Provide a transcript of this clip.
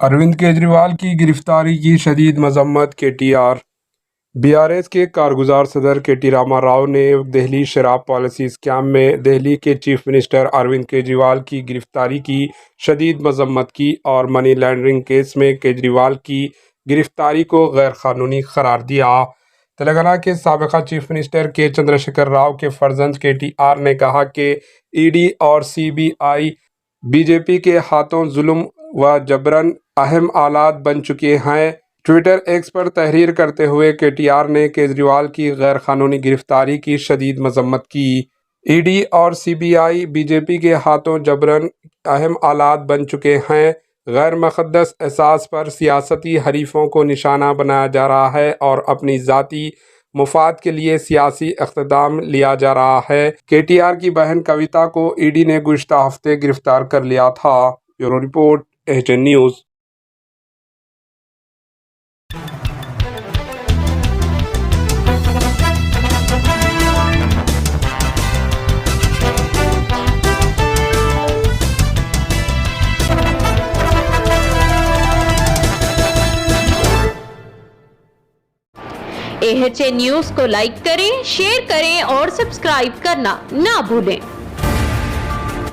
اروند کیجریوال کی گرفتاری کی شدید مذمت K T R B R S کے کارگزار صدر کے ٹی راما راؤ نے دہلی شراب پالیسی اسکیم میں دہلی کے چیف منسٹر اروند کیجریوال کی گرفتاری کی شدید مذمت کی اور منی لانڈرنگ کیس میں کیجریوال کی گرفتاری کو غیر قانونی قرار دیا۔ تلنگانہ کے سابق چیف منسٹر کے چندر شیکھر راؤ کے فرزند کے ٹی آر نے کہا کہ ای ڈی اور سی بی آئی بی جے پی کے ہاتھوں ظلم و جبراً اہم آلات بن چکے ہیں۔ ٹویٹر ایکس پر تحریر کرتے ہوئے کے ٹی آر نے کیجریوال کی غیر قانونی گرفتاری کی شدید مذمت کی۔ ای ڈی اور سی بی آئی بی جے پی کے ہاتھوں جبراً اہم آلات بن چکے ہیں۔ غیر مقدس اساس پر سیاسی حریفوں کو نشانہ بنایا جا رہا ہے اور اپنی ذاتی مفاد کے لیے سیاسی اقدام لیا جا رہا ہے۔ کے ٹی آر کی بہن کویتا کو ای ڈی نے گزشتہ ہفتے گرفتار کر لیا تھا۔ Bureau report H N news. AHN news کو لائک کریں، شیئر کریں اور سبسکرائب کرنا نہ بھولیں۔